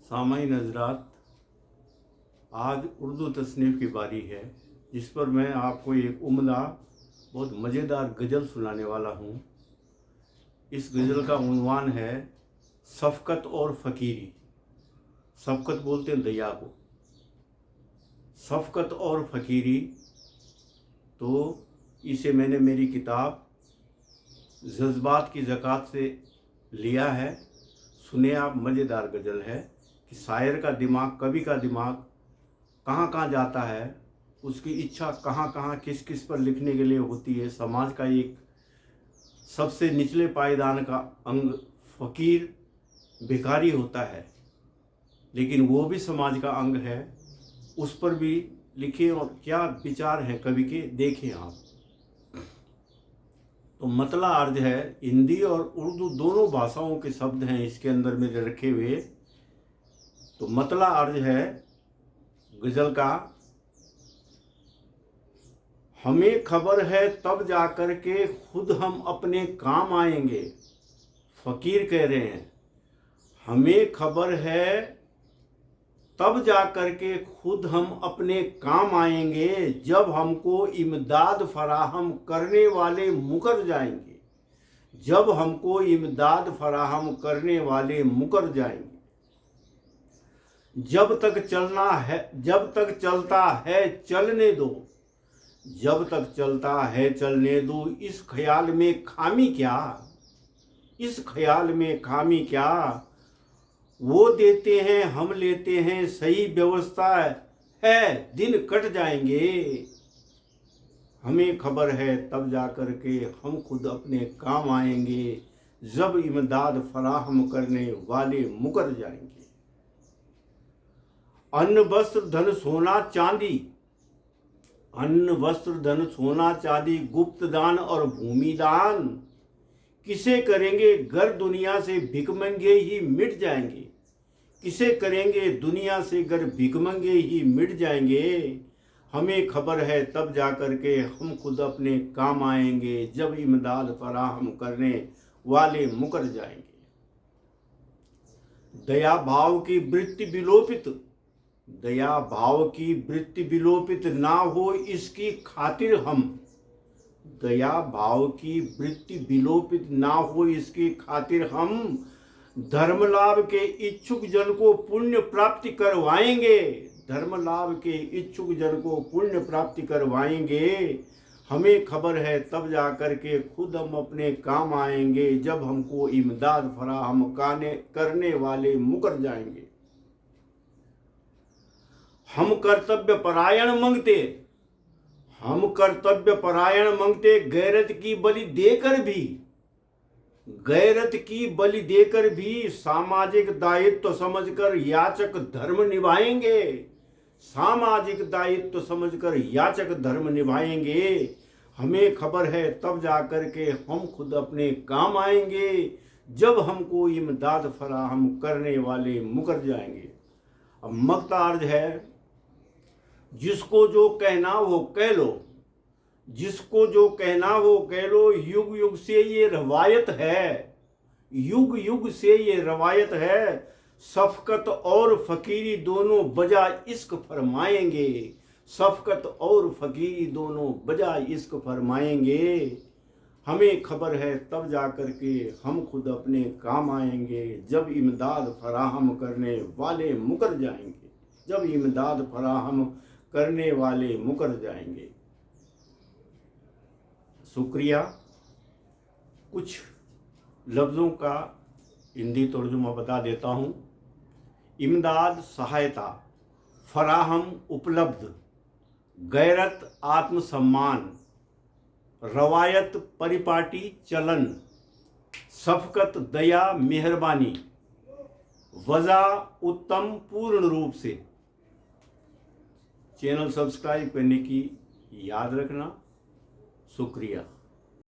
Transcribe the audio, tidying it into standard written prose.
सामाईन हज़रात, आज उर्दू तसनीफ़ की बारी है जिस पर मैं आपको एक उम्दा बहुत मज़ेदार गज़ल सुनाने वाला हूँ। इस गज़ल का उन्वान है शफ़क़त और फ़कीरी। शफ़क़त बोलते हैं दया को, शफ़क़त और फ़कीरी। तो इसे मैंने मेरी किताब जज्बात की ज़कात से लिया है। सुने आप, मज़ेदार गज़ल है कि शायर का दिमाग, कवि का दिमाग कहाँ कहाँ जाता है, उसकी इच्छा कहाँ कहाँ किस किस पर लिखने के लिए होती है। समाज का एक सबसे निचले पायदान का अंग फ़कीर, भिखारी होता है, लेकिन वो भी समाज का अंग है। उस पर भी लिखे और क्या विचार हैं कवि के, देखें आप। तो मतला अर्ज है, हिंदी और उर्दू दोनों भाषाओं के शब्द हैं इसके अंदर मेरे रखे हुए। तो मतला अर्ज है गज़ल का, हमें खबर है तब जाकर के खुद हम अपने काम आएंगे। फ़कीर कह रहे हैं, हमें खबर है तब जाकर के खुद हम अपने काम आएंगे, जब हमको इमदाद फराहम करने वाले मुकर जाएंगे। जब हमको इमदाद फराहम करने वाले मुकर जाएंगे। जब तक चलना है, जब तक चलता है चलने दो। जब तक चलता है चलने दो। इस ख्याल में खामी क्या, इस ख्याल में खामी क्या। वो देते हैं हम लेते हैं, सही व्यवस्था है दिन कट जाएंगे। हमें खबर है तब जाकर के हम खुद अपने काम आएंगे, जब इमदाद फराहम करने वाले मुकर जाएंगे। अन्न वस्त्र धन सोना चांदी, अन्न वस्त्र धन सोना चांदी, गुप्त दान और भूमि दान किसे करेंगे गर दुनिया से भिखमंगे ही मिट जाएंगे। किसे करेंगे दुनिया से गर भिखमंगे ही मिट जाएंगे। हमें खबर है तब जाकर के हम खुद अपने काम आएंगे, जब इमदाद फराहम करने वाले मुकर जाएंगे। दया भाव की वृत्ति विलोपित, दया भाव की वृत्ति विलोपित ना हो इसकी खातिर हम। दया भाव की वृत्ति विलोपित ना हो इसकी खातिर हम धर्म लाभ के इच्छुक जन को पुण्य प्राप्ति करवाएंगे। धर्म लाभ के इच्छुक जन को पुण्य प्राप्ति करवाएंगे। हमें खबर है तब जाकर के खुद हम अपने काम आएंगे, जब हमको इमदाद फराहम करने वाले मुकर जाएंगे। हम कर्तव्य परायण मांगते, हम कर्तव्य परायण मांगते, गैरत की बलि देकर भी, गैरत की बलि देकर भी सामाजिक दायित्व समझकर याचक धर्म निभाएंगे। सामाजिक दायित्व समझकर याचक धर्म निभाएंगे। हमें खबर है तब जाकर के हम खुद अपने काम आएंगे, जब हमको इमदाद फराहम करने वाले मुकर जाएंगे। अब मक्ता अर्ज है, जिसको जो कहना हो कह लो, जिसको जो कहना हो कह लो। युग युग से ये रवायत है, युग युग से ये रवायत है। शफ़क़त और फ़कीरी दोनों बजा इश्क फरमाएंगे। शफ़क़त और फ़कीरी दोनों बजा इश्क फरमाएंगे। हमें खबर है तब जाकर के हम खुद अपने काम आएंगे, जब इमदाद फराहम करने वाले मुकर जाएंगे। जब इमदाद फराहम करने वाले मुकर जाएंगे। शुक्रिया। कुछ लफ्ज़ों का हिंदी तर्जुमा बता देता हूँ। इमदाद सहायता, फराहम उपलब्ध, गैरत आत्मसम्मान, रवायत परिपाटी चलन, शफ़क़त दया मेहरबानी, वज़ा उत्तम पूर्ण रूप से। चैनल सब्सक्राइब करने की याद रखना। शुक्रिया।